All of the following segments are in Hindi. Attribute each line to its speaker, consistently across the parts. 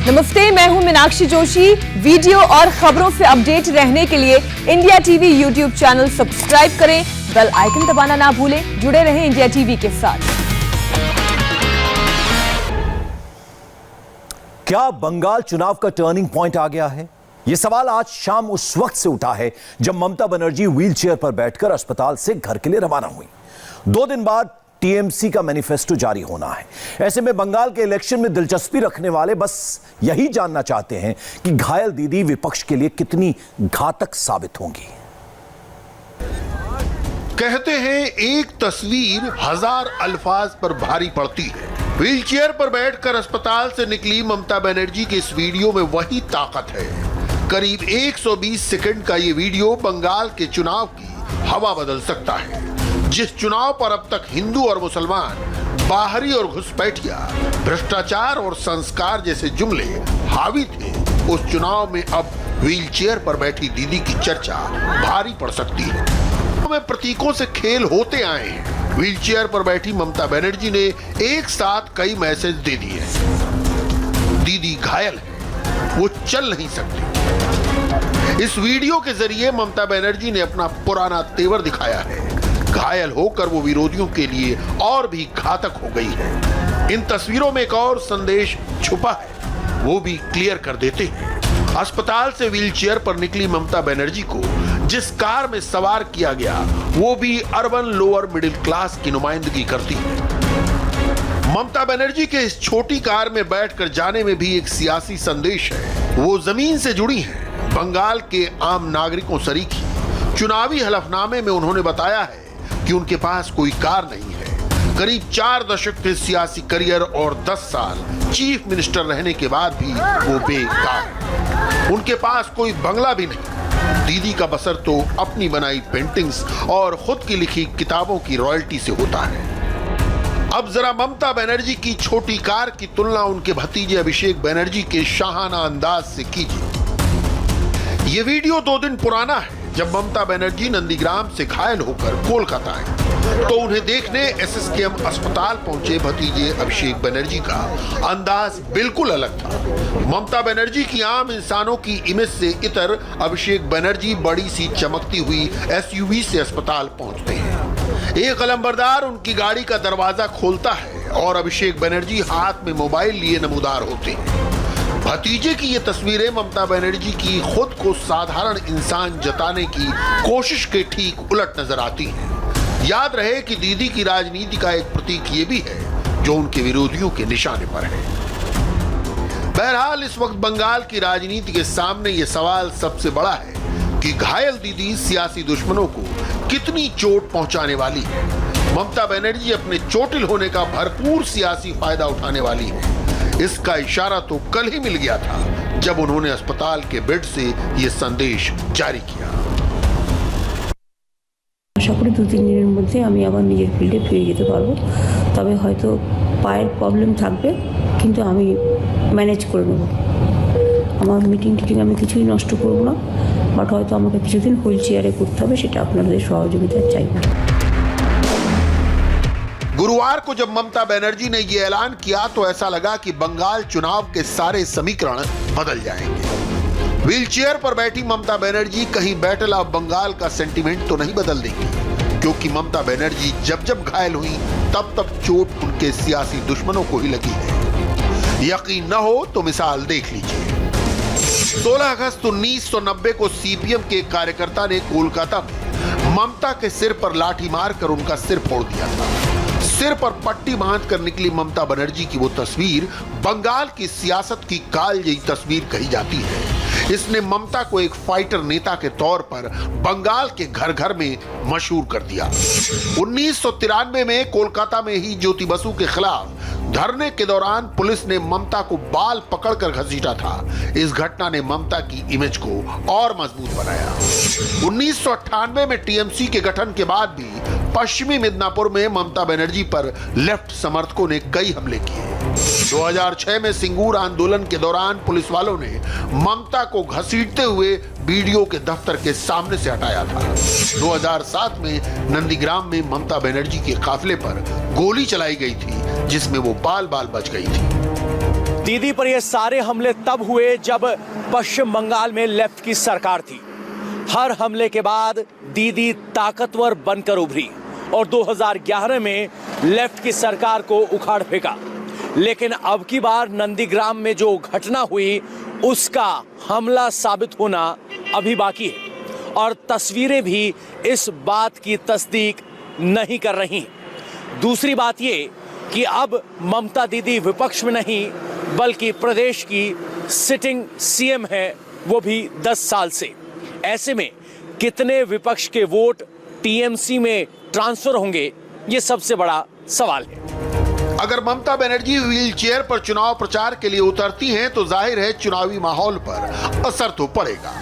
Speaker 1: नमस्ते, मैं हूं मीनाक्षी जोशी। वीडियो और खबरों से अपडेट रहने के लिए India TV YouTube channel subscribe करें, बेल आइकन दबाना ना भूलें। जुड़े रहें इंडिया टीवी के साथ।
Speaker 2: क्या बंगाल चुनाव का टर्निंग पॉइंट आ गया है? यह सवाल आज शाम उस वक्त से उठा है जब ममता बनर्जी व्हीलचेयर पर बैठकर अस्पताल से घर के लिए रवाना हुई। 2 दिन बाद टीएमसी का मैनिफेस्टो जारी होना है। ऐसे में बंगाल के इलेक्शन में दिलचस्पी रखने वाले बस यही जानना चाहते हैं कि घायल दीदी विपक्ष के लिए कितनी घातक साबित होंगी।
Speaker 3: कहते हैं एक तस्वीर 1000 अल्फाज पर भारी पड़ती है। व्हीलचेयर पर बैठकर अस्पताल से निकली ममता बनर्जी के इस वीडियो में वही ताकत है। करीब 120 सेकंड का ये वीडियो बंगाल के चुनाव की हवा बदल सकता है। जिस चुनाव पर अब तक हिंदू और मुसलमान, बाहरी और घुसपैठिया, भ्रष्टाचार और संस्कार जैसे जुमले हावी थे, उस चुनाव में अब व्हीलचेयर पर बैठी दीदी की चर्चा भारी पड़ सकती है। में प्रतीकों से खेल होते आए हैं। व्हीलचेयर पर बैठी ममता बनर्जी ने एक साथ कई मैसेज दे दिए। दीदी घायल है, वो चल नहीं सकती। इस वीडियो के जरिए ममता बनर्जी ने अपना पुराना तेवर दिखाया है। घायल होकर वो विरोधियों के लिए और भी घातक हो गई है। इन तस्वीरों में एक और संदेश छुपा है, वो भी क्लियर कर देते हैं। अस्पताल से व्हीलचेयर पर निकली ममता बनर्जी को जिस कार में सवार किया गया, वो भी अर्बन लोअर मिडिल क्लास की नुमाइंदगी करती है। ममता बनर्जी के इस छोटी कार में बैठकर जाने में भी एक सियासी संदेश है। वो जमीन से जुड़ी हैं, बंगाल के आम नागरिकों सरीखी। चुनावी हलफनामे में उन्होंने बताया है कि उनके पास कोई कार नहीं है। करीब 4 दशक के सियासी करियर और 10 साल चीफ मिनिस्टर रहने के बाद भी वो बेकार। उनके पास कोई बंगला भी नहीं। दीदी का बसर तो अपनी बनाई पेंटिंग्स और खुद की लिखी किताबों की रॉयल्टी से होता है। अब जरा ममता बनर्जी की छोटी कार की तुलना उनके भतीजे अभिषेक बनर्जी के शाहाना अंदाज से कीजिए। ये वीडियो 2 दिन पुराना है, जब ममता बनर्जी नंदीग्राम से घायल होकर कोलकाता आए तो उन्हें देखने एसएसकेएम अस्पताल पहुंचे भतीजे अभिषेक बनर्जी का अंदाज बिल्कुल अलग था। ममता बनर्जी की आम इंसानों की इमेज से इतर अभिषेक बनर्जी बड़ी सी चमकती हुई एसयूवी से अस्पताल पहुंचते हैं। एक अलंबरदार उनकी गाड़ी का दरवाजा खोलता है और अभिषेक बनर्जी हाथ में मोबाइल लिए नमूदार होते हैं। भतीजे की ये तस्वीरें ममता बनर्जी की खुद को साधारण इंसान जताने की कोशिश के ठीक उलट नजर आती हैं। याद रहे कि दीदी की राजनीति का एक प्रतीक ये भी है जो उनके विरोधियों के निशाने पर है। बहरहाल इस वक्त बंगाल की राजनीति के सामने ये सवाल सबसे बड़ा है कि घायल दीदी सियासी दुश्मनों को कितनी चोट पहुंचाने वाली है। ममता बनर्जी अपने चोटिल होने का भरपूर सियासी फायदा उठाने वाली है। इसका इशारा तो कल ही मिल गया था जब उन्होंने अस्पताल के बेड से यह संदेश जारी किया।
Speaker 4: আশা করি 2-3 দিনের মধ্যে আমি আবার নিজের ফিল্ডে ফিরে যেতে পারবো। তবে হয়তো পায়ের প্রবলেম থাকবে, কিন্তু আমি ম্যানেজ করে নেব। আমার মিটিং আমি কিছুই নষ্ট করব না, বাট হয়তো আমাকে কিছুদিন হুইল চেয়ারে করতে হবে, সেটা আপনাদের সহযোগিতা চাইব।
Speaker 3: गुरुवार को जब ममता बनर्जी ने यह ऐलान किया तो ऐसा लगा कि बंगाल चुनाव के सारे समीकरण बदल जाएंगे। व्हीलचेयर पर बैठी ममता बनर्जी कहीं बैटल ऑफ बंगाल का सेंटीमेंट तो नहीं बदल देंगी, क्योंकि ममता बनर्जी जब जब घायल हुई तब तब चोट उनके सियासी दुश्मनों को ही लगी है। यकीन न हो तो मिसाल देख लीजिए। 16 अगस्त 1990 को सीपीएम के कार्यकर्ता ने कोलकाता में ममता के सिर पर लाठी मारकर उनका सिर फोड़ दिया था। सिर पर पट्टी बांधकर निकली ममता बनर्जी की वो तस्वीर बंगाल की सियासत की काल जयी तस्वीर कही जाती है। इसने ममता को एक फाइटर नेता के तौर पर बंगाल के घर घर में मशहूर कर दिया। 1993 में कोलकाता में ही ज्योति बसु के खिलाफ धरने के दौरान पुलिस ने ममता को बाल पकड़कर घसीटा था। इस घटना ने ममता की इमेज को और मजबूत बनाया। 1998 में टीएमसी के गठन के बाद भी पश्चिमी मिदनापुर में ममता बनर्जी पर लेफ्ट समर्थकों ने कई हमले किए। 2006 में सिंगूर आंदोलन के दौरान पुलिस वालों ने ममता को घसीटते हुए बीडीओ के दफ्तर के सामने से हटाया था। 2007 में नंदीग्राम में ममता बनर्जी के काफिले पर गोली चलाई गई थी, जिसमें वो बाल बाल बच गई थी।
Speaker 5: दीदी पर ये सारे हमले तब हुए जब पश्चिम बंगाल में लेफ्ट की सरकार थी। हर हमले के बाद दीदी ताकतवर बनकर उभरी और 2011 में लेफ्ट की सरकार को उखाड़ फेंका। लेकिन अब की बार नंदीग्राम में जो घटना हुई उसका हमला साबित होना अभी बाकी है और तस्वीरें भी इस बात की तस्दीक नहीं कर रही। दूसरी बात ये कि अब ममता दीदी विपक्ष में नहीं बल्कि प्रदेश की सिटिंग सीएम है, वो भी 10 साल से। ऐसे में कितने विपक्ष के वोट टीएमसी में ट्रांसफर होंगे, ये सबसे बड़ा सवाल है।
Speaker 3: अगर ममता बनर्जी व्हील चेयर पर चुनाव प्रचार के लिए उतरती हैं तो जाहिर है चुनावी माहौल पर असर तो पड़ेगा।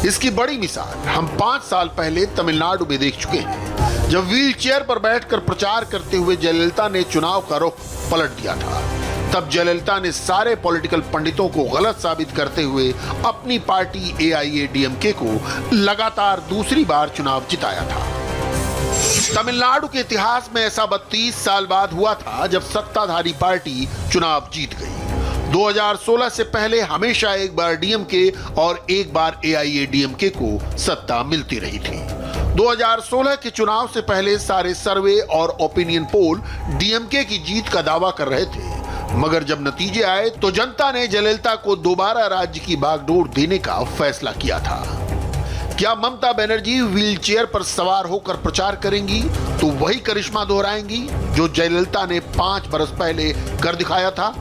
Speaker 3: इसकी बड़ी मिसाल हम 5 साल पहले तमिलनाडु में देख चुके हैं, जब व्हील चेयर पर बैठकर प्रचार करते हुए जयललिता ने चुनाव का रुख पलट दिया था। तब जयललिता ने सारे पॉलिटिकल पंडितों को गलत साबित करते हुए अपनी पार्टी AIADMK को लगातार दूसरी बार चुनाव जिताया था। तमिलनाडु के इतिहास में ऐसा 32 साल बाद हुआ था जब सत्ताधारी पार्टी चुनाव जीत गई। 2016 से पहले हमेशा एक बार DMK और एक बार AIADMK को सत्ता मिलती रही थी। 2016 के चुनाव से पहले सारे सर्वे और ओपिनियन पोल DMK की जीत का दावा कर रहे थे, मगर जब नतीजे आए तो जनता ने जयललिता को दोबारा राज्य की बागडोर देने का फैसला किया था। क्या ममता बनर्जी व्हील चेयर पर सवार होकर प्रचार करेंगी तो वही करिश्मा दोहराएंगी जो जयललिता ने 5 बरस पहले कर दिखाया था?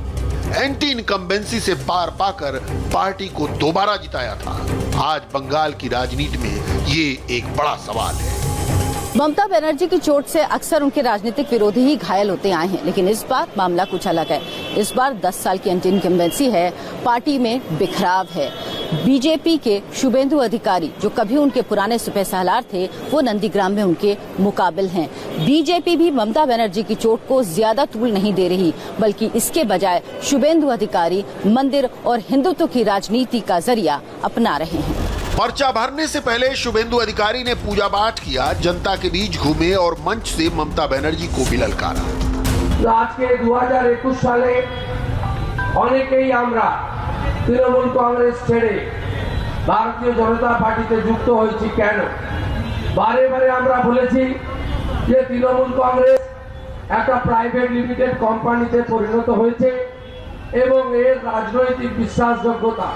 Speaker 3: एंटी इनकम्बेंसी से पार पाकर पार्टी को दोबारा जिताया था। आज बंगाल की राजनीति में ये एक बड़ा सवाल है।
Speaker 6: ममता बनर्जी की चोट से अक्सर उनके राजनीतिक विरोधी ही घायल होते आए हैं, लेकिन इस बार मामला कुछ अलग है। इस बार 10 साल की एंटी इनकम्बेंसी है, पार्टी में बिखराव है। बीजेपी के शुभेंदु अधिकारी जो कभी उनके पुराने सुपह सालार थे, वो नंदीग्राम में उनके मुकाबिल हैं। बीजेपी भी ममता बनर्जी की चोट को ज्यादा तूल नहीं दे रही, बल्कि इसके बजाय शुभेंदु अधिकारी मंदिर और हिंदुत्व की राजनीति का जरिया अपना रहे हैं।
Speaker 3: पर्चा भरने से पहले शुभेंदु अधिकारी ने पूजा पाठ किया, जनता के बीच घूमे और मंच से ममता बनर्जी को भी ललकारा।
Speaker 7: आज के 2021 সালে অনেকেই আমরা তৃণমূল কংগ্রেস ছেড়ে ভারতীয় জনতা পার্টিতে যুক্ত হয়েছি। কেন? বারে বারে আমরা বলেছি যে তৃণমূল কংগ্রেস একটা প্রাইভেট লিমিটেড কোম্পানিতে পরিণত হয়েছে এবং এর রাজনৈতিক বিশ্বাসযোগ্যতা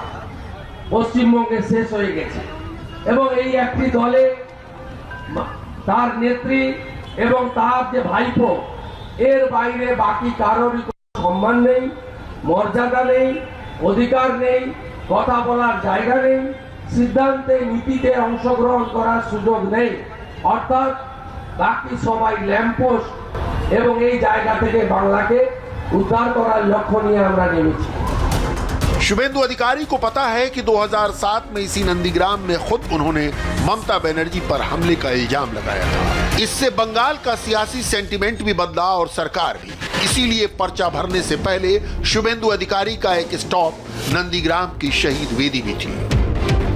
Speaker 7: পশ্চিমবঙ্গে শেষ হয়ে গেছে এবং এই একটি দলে তার নেত্রী এবং তার যে ভাইপো এর বাইরে বাকি কারোরই সম্মান নেই, মর্যাদা নেই, অধিকার নেই, কথা বলার জায়গা নেই, সিদ্ধান্তে নীতিতে অংশগ্রহণ করার সুযোগ নেই। অর্থাৎ বাকি সবাই ল্যাম্পপোস্ট এবং এই জায়গা থেকে বাংলাকে উদ্ধার করার লক্ষ্য নিয়ে আমরা নেমেছি।
Speaker 3: शुभेंदु अधिकारी को पता है कि 2007 में इसी नंदीग्राम में खुद उन्होंने ममता बनर्जी पर हमले का इल्जाम लगाया था। इससे बंगाल का सियासी सेंटिमेंट भी बदला और सरकार भी। इसीलिए पर्चा भरने से पहले शुभेंदु अधिकारी का एक स्टॉप नंदीग्राम की शहीद वेदी भी थी।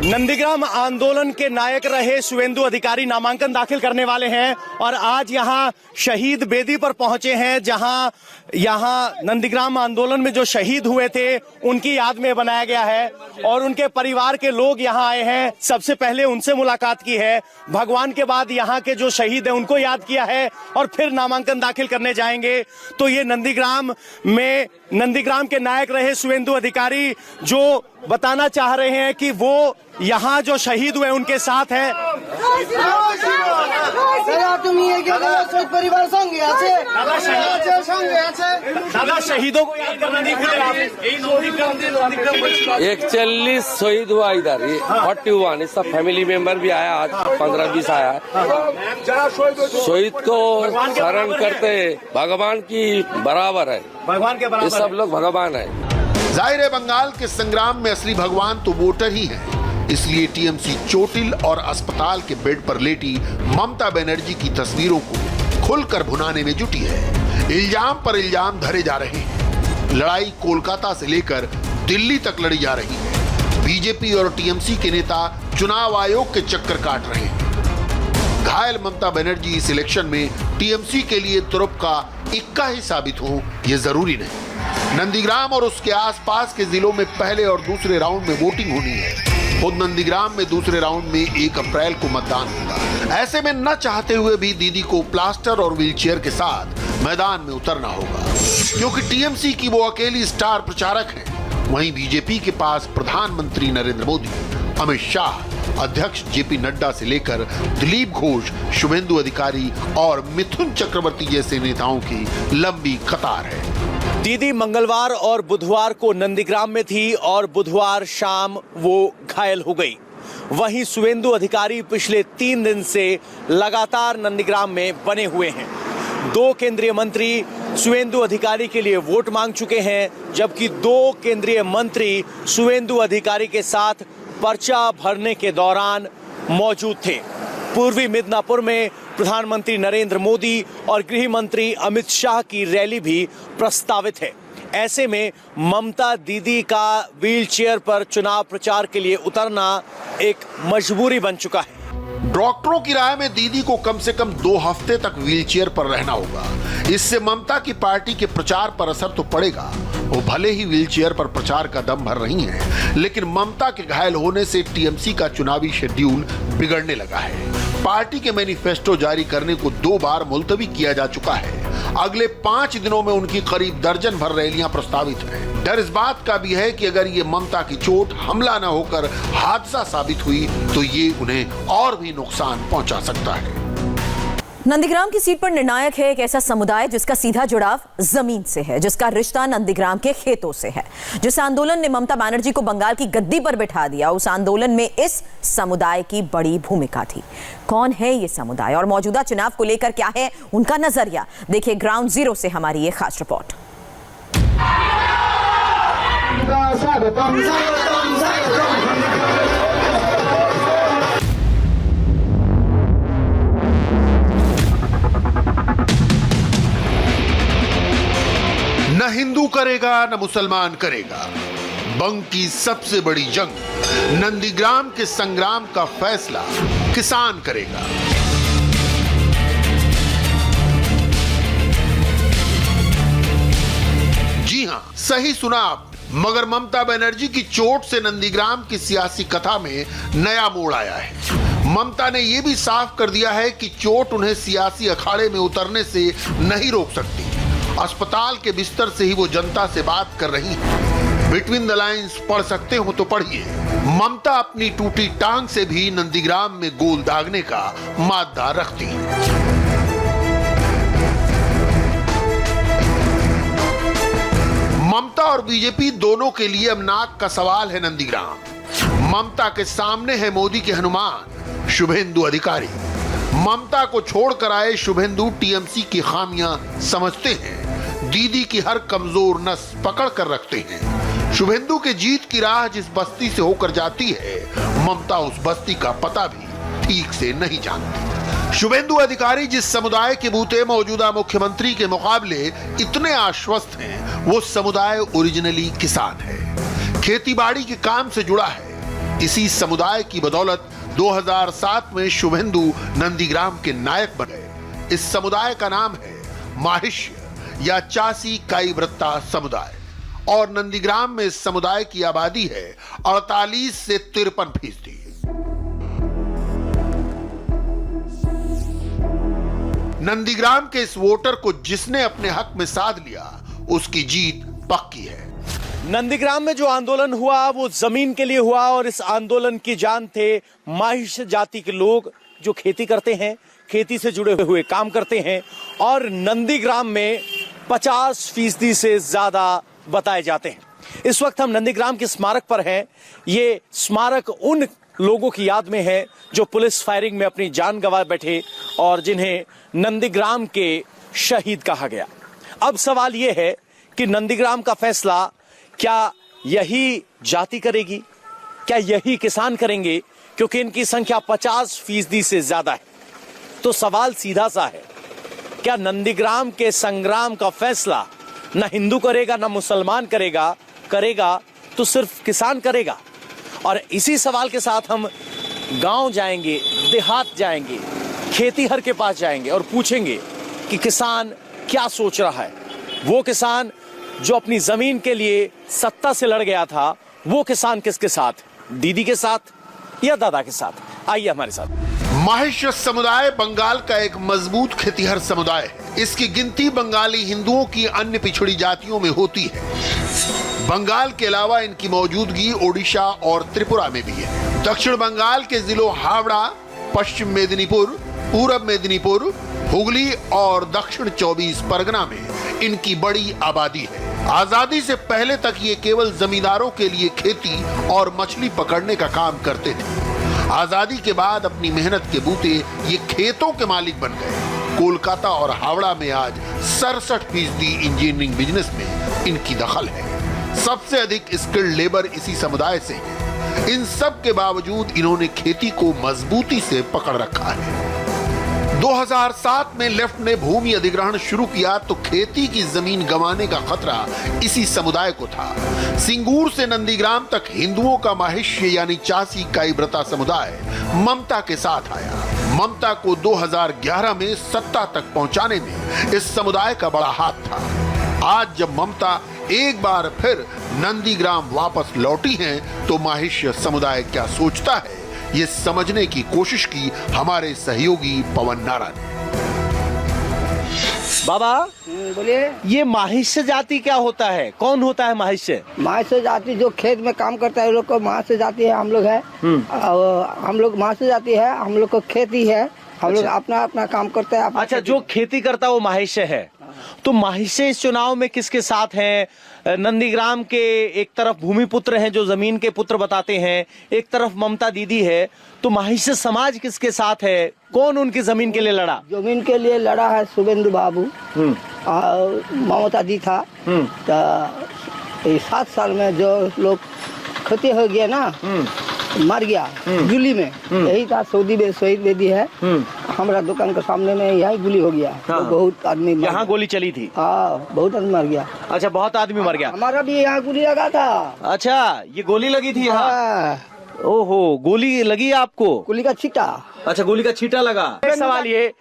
Speaker 5: नंदीग्राम आंदोलन के नायक रहे शुभेंदु अधिकारी नामांकन दाखिल करने वाले हैं और आज यहाँ शहीद बेदी पर पहुंचे हैं, जहां यहाँ नंदीग्राम आंदोलन में जो शहीद हुए थे उनकी याद में बनाया गया है और उनके परिवार के लोग यहाँ आए हैं। सबसे पहले उनसे मुलाकात की है, भगवान के बाद यहाँ के जो शहीद हैं उनको याद किया है और फिर नामांकन दाखिल करने जाएंगे। तो ये नंदीग्राम के नायक रहे शुभेंदु अधिकारी जो बताना चाह रहे हैं कि वो यहाँ जो शहीद हुए उनके साथ है। दादा शहीदों को याद करना नहीं भूले आप।
Speaker 8: 41 शहीद हुआ इधर, 41 इसका फैमिली मेंबर भी आया, आज 15-20 आया है। शहीद को शरण करते भगवान की बराबर है,
Speaker 5: भगवान के बराबर,
Speaker 8: ये सब लोग भगवान है।
Speaker 3: जाहिर है बंगाल के संग्राम में असली भगवान तो वोटर ही हैं। इसलिए टीएमसी चोटिल और अस्पताल के बेड पर लेटी ममता बनर्जी की तस्वीरों को खुलकर भुनाने में जुटी है। इल्जाम पर इल्जाम धरे जा रहे हैं। लड़ाई कोलकाता से लेकर दिल्ली तक लड़ी जा रही है। बीजेपी और टीएमसी के नेता चुनाव आयोग के चक्कर काट रहे हैं। घायल ममता बनर्जी इस इलेक्शन में टीएमसी के लिए तुरुप का इक्का ही साबित हो, ये जरूरी नहीं। नंदीग्राम और उसके आसपास के जिलों में पहले और दूसरे राउंड में वोटिंग होनी है। खुद नंदीग्राम में दूसरे राउंड में 1 अप्रैल को मतदान होगा। ऐसे में न चाहते हुए भी दीदी को प्लास्टर और व्हीलचेयर के साथ मैदान में उतरना होगा, क्योंकि टीएमसी की वो अकेली स्टार प्रचारक हैं। वहीं बीजेपी के पास प्रधानमंत्री नरेंद्र मोदी, अमित शाह, अध्यक्ष जेपी नड्डा से लेकर दिलीप घोष, शुभेंदु अधिकारी और मिथुन चक्रवर्ती जैसे नेताओं की लंबी कतार है।
Speaker 5: दीदी मंगलवार और बुधवार को नंदीग्राम में थी और बुधवार शाम वो घायल हो गई। वहीं शुभेंदु अधिकारी पिछले 3 दिन से लगातार नंदीग्राम में बने हुए हैं। 2 केंद्रीय मंत्री शुभेंदु अधिकारी के लिए वोट मांग चुके हैं, जबकि 2 केंद्रीय मंत्री शुभेंदु अधिकारी के साथ पर्चा भरने के दौरान मौजूद थे। पूर्वी मिदनापुर में प्रधानमंत्री नरेंद्र मोदी और गृह मंत्री अमित शाह की रैली भी प्रस्तावित है। ऐसे में ममता दीदी का व्हीलचेयर पर चुनाव प्रचार के लिए उतरना एक मजबूरी बन चुका है।
Speaker 3: डॉक्टरों की राय में दीदी को कम से कम 2 हफ्ते तक व्हीलचेयर पर रहना होगा। इससे ममता की पार्टी के प्रचार पर असर तो पड़ेगा। वो भले ही व्हीलचेयर पर प्रचार का दम भर रही हैं, लेकिन ममता के घायल होने से टीएमसी का चुनावी शेड्यूल बिगड़ने लगा है। पार्टी के मैनिफेस्टो जारी करने को 2 बार मुलतवी किया जा चुका है। अगले 5 दिनों में उनकी करीब दर्जन भर रैलियां प्रस्तावित हैं। डर इस बात का भी है कि अगर ये ममता की चोट हमला न होकर हादसा साबित हुई तो ये उन्हें और भी नुकसान पहुंचा सकता है।
Speaker 9: नंदीग्राम की सीट पर निर्णायक है एक ऐसा समुदाय जिसका सीधा जुड़ाव जमीन से है, जिसका रिश्ता नंदीग्राम के खेतों से है। जिस आंदोलन ने ममता बनर्जी को बंगाल की गद्दी पर बिठा दिया, उस आंदोलन में इस समुदाय की बड़ी भूमिका थी। कौन है ये समुदाय और मौजूदा चुनाव को लेकर क्या है उनका नजरिया, देखिए ग्राउंड जीरो से हमारी ये खास रिपोर्ट।
Speaker 3: न हिंदू करेगा न मुसलमान करेगा, बंग की सबसे बड़ी जंग, नंदीग्राम के संग्राम का फैसला किसान करेगा। जी हां, सही सुना आप, मगर ममता बनर्जी की चोट से नंदीग्राम की सियासी कथा में नया मोड़ आया है। ममता ने यह भी साफ कर दिया है कि चोट उन्हें सियासी अखाड़े में उतरने से नहीं रोक सकती। अस्पताल के बिस्तर से ही वो जनता से बात कर रही है। बिटवीन द लाइन्स पढ़ सकते हो तो पढ़िए। ममता अपनी टूटी टांग से भी नंदीग्राम में गोल दागने का मादा रखती है। ममता और बीजेपी दोनों के लिए अब नाक का सवाल है नंदीग्राम। ममता के सामने है मोदी के हनुमान शुभेंदु अधिकारी। ममता को छोड़कर आए शुभेंदु टीएमसी की खामियां समझते हैं, दीदी की हर कमजोर नस पकड़ कर रखते हैं। शुभेंदु के जीत की राह जिस बस्ती से होकर जाती है, ममता उस बस्ती का पता भी ठीक से नहीं जानती। शुभेंदु अधिकारी जिस समुदाय के बूते मौजूदा मुख्यमंत्री के मुकाबले इतने आश्वस्त हैं, वो समुदाय ओरिजिनली किसान है, खेतीबाड़ी के काम से जुड़ा है। इसी समुदाय की बदौलत 2007 में शुभेंदु नंदीग्राम के नायक बने। इस समुदाय का नाम है माहिष्य या चासी काईव्रता समुदाय और नंदीग्राम में इस समुदाय की आबादी है 48 से 53%। नंदीग्राम के इस वोटर को जिसने अपने हक में साध लिया, उसकी जीत पक्की है।
Speaker 5: नंदीग्राम में जो आंदोलन हुआ वो जमीन के लिए हुआ और इस आंदोलन की जान थे माहिष्य जाति के लोग जो खेती करते हैं, खेती से जुड़े हुए काम करते हैं और नंदीग्राम में 50% से ज्यादा बताए जाते हैं। इस वक्त हम नंदीग्राम के स्मारक पर हैं। ये स्मारक उन लोगों की याद में है जो पुलिस फायरिंग में अपनी जान गंवा बैठे और जिन्हें नंदीग्राम के शहीद कहा गया। अब सवाल यह है कि नंदीग्राम का फैसला क्या यही जाति करेगी, क्या यही किसान करेंगे, क्योंकि इनकी संख्या 50% से ज्यादा है। तो सवाल सीधा सा है, क्या नंदीग्राम के संग्राम का फैसला न हिंदू करेगा न मुसलमान करेगा तो सिर्फ किसान करेगा? और इसी सवाल के साथ हम गांव जाएंगे, देहात जाएंगे, खेतीहर के पास जाएंगे और पूछेंगे कि किसान क्या सोच रहा है। वो किसान जो अपनी जमीन के लिए सत्ता से लड़ गया था, वो किसान किसके साथ, दीदी के साथ या दादा के साथ? आइए हमारे साथ।
Speaker 3: माहिष्य समुदाय बंगाल का एक मजबूत खेतीहर समुदाय है। इसकी गिनती बंगाली हिंदुओं की अन्य पिछड़ी जातियों में होती है। बंगाल के अलावा इनकी मौजूदगी ओडिशा और त्रिपुरा में भी है। दक्षिण बंगाल के जिलों हावड़ा, पश्चिम मेदिनीपुर, पूरब मेदिनीपुर, हुगली और दक्षिण 24 परगना में इनकी बड़ी आबादी है। आजादी से पहले तक ये केवल जमींदारों के लिए खेती और मछली पकड़ने का काम करते थे। आजादी के बाद अपनी मेहनत के बूते ये खेतों के मालिक बन गए। कोलकाता और हावड़ा में आज 67% इंजीनियरिंग बिजनेस में इनकी दखल है। सबसे अधिक स्किल्ड लेबर इसी समुदाय से है। इन सब के बावजूद इन्होंने खेती को मजबूती से पकड़ रखा है। 2007 में लेफ्ट ने भूमि अधिग्रहण शुरू किया तो खेती की जमीन गंवाने का खतरा इसी समुदाय को था। सिंगूर से नंदीग्राम तक हिंदुओं का माहिष्य यानी चासी काईब्रता समुदाय ममता के साथ आया। ममता को 2011 में सत्ता तक पहुंचाने में इस समुदाय का बड़ा हाथ था। आज जब ममता एक बार फिर नंदीग्राम वापस लौटी हैं, तो माहिष्य समुदाय क्या सोचता है, ये समझने की कोशिश की हमारे सहयोगी पवन नारा ने।
Speaker 5: बाबा
Speaker 10: बोलिए,
Speaker 5: ये माहिष्य जाति क्या होता है? कौन होता है माहिष्य?
Speaker 10: माहिष्य जाति जो खेत में काम करता है, लोग को माहिष्य जाति है। हम लोग है, हम लोग माहिष्य जाति है। हम लोग को खेती है, हम लोग अपना अपना काम करते हैं।
Speaker 5: अच्छा, जो खेती करता है वो माहिष्य है। तो माहिष्य इस चुनाव में किसके साथ हैं? नंदीग्राम के एक तरफ भूमिपुत्र हैं जो जमीन के पुत्र बताते हैं, एक तरफ ममता दीदी है। तो माहिष्य समाज किसके साथ है? कौन उनकी जमीन के लिए लड़ा?
Speaker 10: जमीन के लिए लड़ा है शुभेंदु बाबू और ममता दी था। तो 7 साल में जो लोग क्षति हो गया ना, मर गया गुली में, यही था। सऊदी में शहीद बेदी है, हमारा दुकान के सामने में यही गुली हो गया।
Speaker 5: हाँ।
Speaker 10: तो बहुत आदमी
Speaker 5: यहाँ गोली चली थी?
Speaker 10: हाँ, बहुत आदमी मर गया।
Speaker 5: अच्छा, बहुत आदमी मर गया।
Speaker 10: हमारा भी यहाँ गोली लगा था।
Speaker 5: अच्छा, ये गोली लगी थी?
Speaker 10: हाँ।
Speaker 5: ओहो, गोली लगी आपको?
Speaker 10: गोली का छीटा।
Speaker 5: अच्छा, गोली का छीटा लगा। सवाल ये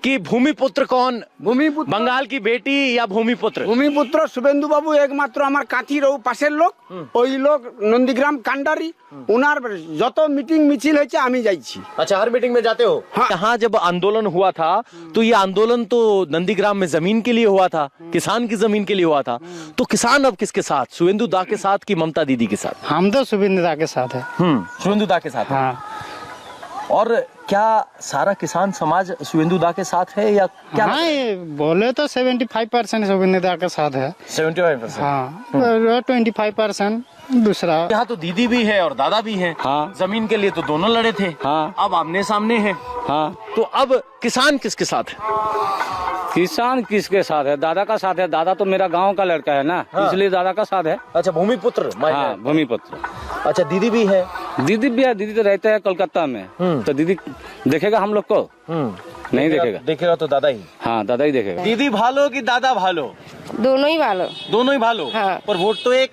Speaker 5: कि भूमिपुत्र कौन?
Speaker 11: भूमिपुत्र
Speaker 5: बंगाल की बेटी या भूमिपुत्र?
Speaker 11: भूमिपुत्र शुभेंदु बाबू एकमात्र हमार काथी रहू पाशेर लोग। ओई लोग नंदीग्राम कांडारी उनार जत मीटिंग मिছিল হয়েছে আমি যাইছি।
Speaker 5: अच्छा, हर मीटिंग में जाते हो? हाँ। यहाँ जब आंदोलन हुआ था तो ये आंदोलन तो नंदीग्राम में जमीन के लिए हुआ था, किसान की जमीन के लिए हुआ था। तो किसान अब किसके साथ, शुभेंदु दा के साथ कि ममता दीदी के साथ?
Speaker 11: हम तो शुभेंदु दा के साथ है।
Speaker 5: शुभेंदु दा के साथ।
Speaker 11: हाँ।
Speaker 5: और क्या सारा किसान समाज शुभेंदु दा के साथ है या क्या?
Speaker 11: हाँ, ये बोले तो 75% शुभेंदु दा के साथ है।
Speaker 5: 75%?
Speaker 11: हाँ, 25% दूसरा।
Speaker 5: यहाँ तो दीदी भी है और दादा भी है।
Speaker 11: हाँ।
Speaker 5: जमीन के लिए तो दोनों लड़े थे।
Speaker 11: हाँ।
Speaker 5: अब आमने सामने है।
Speaker 11: हाँ।
Speaker 5: तो अब किसान किसके साथ है?
Speaker 12: किसान किसके साथ है? दादा का साथ है। दादा तो मेरा गांव का लड़का है ना। हाँ। इसलिए दादा का साथ है।
Speaker 5: अच्छा, भूमिपुत्र।
Speaker 12: हाँ, भूमिपुत्र।
Speaker 5: अच्छा, दीदी भी है?
Speaker 12: दीदी भी है। दीदी तो रहते हैं कोलकाता में। तो दीदी देखेगा हम लोग को? नहीं देखेगा।
Speaker 5: देखेगा तो दादा ही।
Speaker 12: हाँ, दादा ही देखेगा।
Speaker 5: दीदी भालो कि दादा भालो?
Speaker 13: दोनों ही भालो।
Speaker 5: दोनों ही भालो।
Speaker 13: हाँ।
Speaker 5: पर वोट तो एक।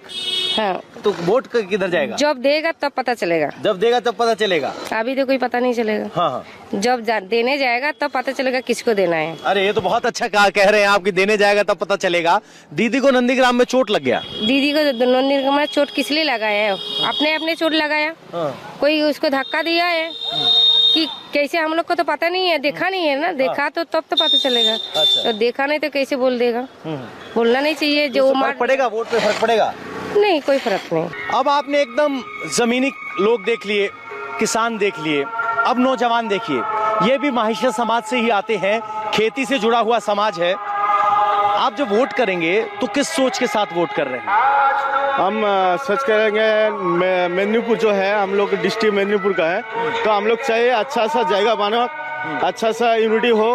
Speaker 13: हाँ।
Speaker 5: तो वोट किधर जाएगा?
Speaker 13: जब देगा तब पता चलेगा।
Speaker 5: जब देगा तब पता चलेगा।
Speaker 13: अभी तो कोई पता नहीं चलेगा।
Speaker 5: हाँ।
Speaker 13: जब देने जाएगा तब पता चलेगा किसको देना है।
Speaker 5: अरे, ये तो बहुत अच्छा कह रहे हैं आप कि देने जाएगा तब पता चलेगा। दीदी को नंदीग्राम में चोट लग गया।
Speaker 13: दीदी को नंदीग्राम में चोट किस लिए लगाया है? अपने अपने चोट लगाया। कोई उसको धक्का दिया है कि कैसे? हम लोग को तो पता नहीं है, देखा नहीं है ना। देखा तो तब तो पता चलेगा।
Speaker 5: अच्छा।
Speaker 13: तो देखा नहीं तो कैसे बोल देगा? बोलना नहीं चाहिए। जो
Speaker 5: फर्क पड़ेगा, वोट पे फर्क पड़ेगा?
Speaker 13: नहीं, कोई फर्क नहीं।
Speaker 5: अब आपने एकदम जमीनी लोग देख लिए, किसान देख लिए, अब नौजवान देखिए। ये भी माहिष्य समाज से ही आते हैं, खेती से जुड़ा हुआ समाज है। आप जब वोट करेंगे तो किस सोच के साथ वोट कर रहे हैं?
Speaker 14: हम सच करेंगे, मेदिनीपुर जो है हम लोग डिस्ट्रिक्ट मेदिनीपुर का है, तो हम लोग चाहिए अच्छा सा जगह बनो, अच्छा सा यूनिटी हो,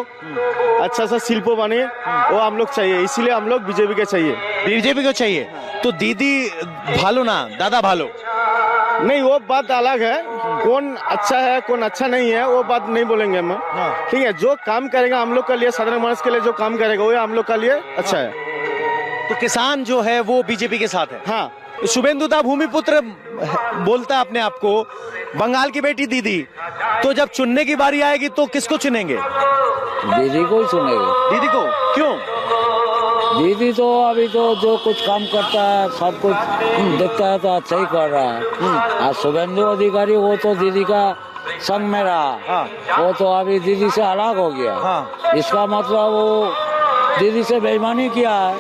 Speaker 14: अच्छा सा शिल्प बने, वो हम लोग चाहिए। इसीलिए हम लोग बीजेपी के चाहिए।
Speaker 5: बीजेपी को चाहिए। तो दीदी भालो ना दादा भालो?
Speaker 14: नहीं, वो बात अलग है। कौन अच्छा है कौन अच्छा नहीं है वो बात नहीं बोलेंगे हम। ठीक है, जो काम करेगा हम लोग के लिए, साधारण मानस के लिए जो काम करेगा वो हम लोग के लिए अच्छा है।
Speaker 5: तो किसान जो है वो बीजेपी के साथ है?
Speaker 14: हाँ।
Speaker 5: शुभेंदुदा भूमिपुत्र बोलता है अपने आप को, बंगाल की बेटी दीदी, तो जब चुनने की बारी आएगी तो किसको चुनेंगे?
Speaker 12: दीदी को ही चुनेंगे।
Speaker 5: दीदी को क्यों?
Speaker 12: दीदी तो अभी तो जो कुछ काम करता है सब कुछ देखता है तो अच्छा ही कर रहा है। आज शुभेंदु अधिकारी वो तो दीदी का संग में रहा, वो तो अभी दीदी से अलग हो गया। इसका मतलब वो दीदी से बेईमानी किया है,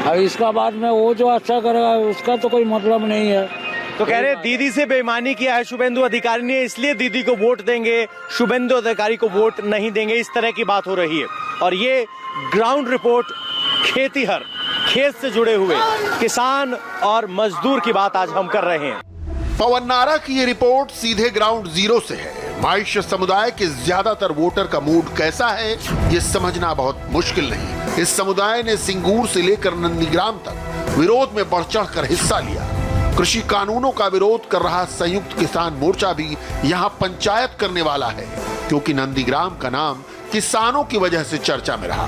Speaker 12: और इसका बाद में वो जो अच्छा करेगा उसका तो कोई मतलब नहीं है।
Speaker 5: तो कह रहे दीदी से बेईमानी किया है शुभेंदु अधिकारी ने, इसलिए दीदी को वोट देंगे, शुभेंदु अधिकारी को वोट नहीं देंगे, इस तरह की बात हो रही है। और ये ग्राउंड रिपोर्ट खेतीहर, खेत से जुड़े हुए किसान और मजदूर की बात आज हम कर रहे हैं।
Speaker 3: पवन नारा की ये रिपोर्ट सीधे ग्राउंड जीरो से है। महाइश्य समुदाय के ज्यादातर वोटर का मूड कैसा है ये समझना बहुत मुश्किल नहीं। इस समुदाय ने सिंगूर से लेकर नंदीग्राम तक विरोध में बढ़ चढ़ कर हिस्सा लिया। कृषि कानूनों का विरोध कर रहा संयुक्त किसान मोर्चा भी यहाँ पंचायत करने वाला है, क्योंकि नंदीग्राम का नाम किसानों की वजह से चर्चा में रहा।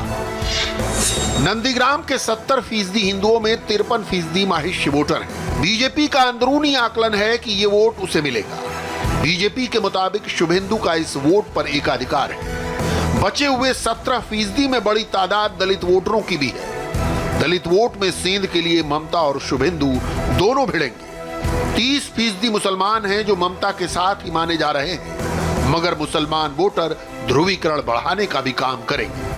Speaker 3: नंदीग्राम के 70% हिंदुओं में 53% महाइश्य वोटर हैं। बीजेपी का अंदरूनी आकलन है कि ये वोट उसे मिलेगा। बीजेपी के मुताबिक शुभेंदु का इस वोट पर एकाधिकार है। बचे हुए 17% में बड़ी तादाद दलित वोटरों की भी है। दलित वोट में सेंध के लिए ममता और शुभेंदु दोनों भिड़ेंगे। 30% मुसलमान हैं जो ममता के साथ ही माने जा रहे हैं, मगर मुसलमान वोटर ध्रुवीकरण बढ़ाने का भी काम करेंगे।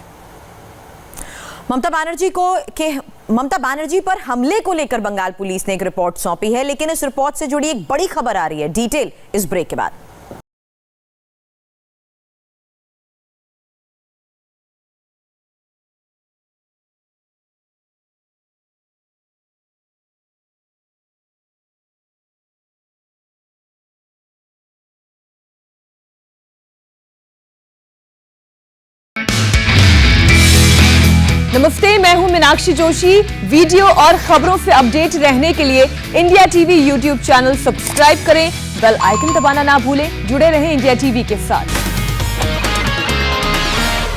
Speaker 9: ममता बनर्जी पर हमले को लेकर बंगाल पुलिस ने एक रिपोर्ट सौंपी है, लेकिन इस रिपोर्ट से जुड़ी एक बड़ी खबर आ रही है। डिटेल इस ब्रेक के बाद।
Speaker 1: नमस्ते, मैं हूं मीनाक्षी जोशी। वीडियो और खबरों से अपडेट रहने के लिए India TV YouTube channel subscribe करें, बेल आइकन दबाना ना भूलें। जुड़े रहें इंडिया टीवी के साथ।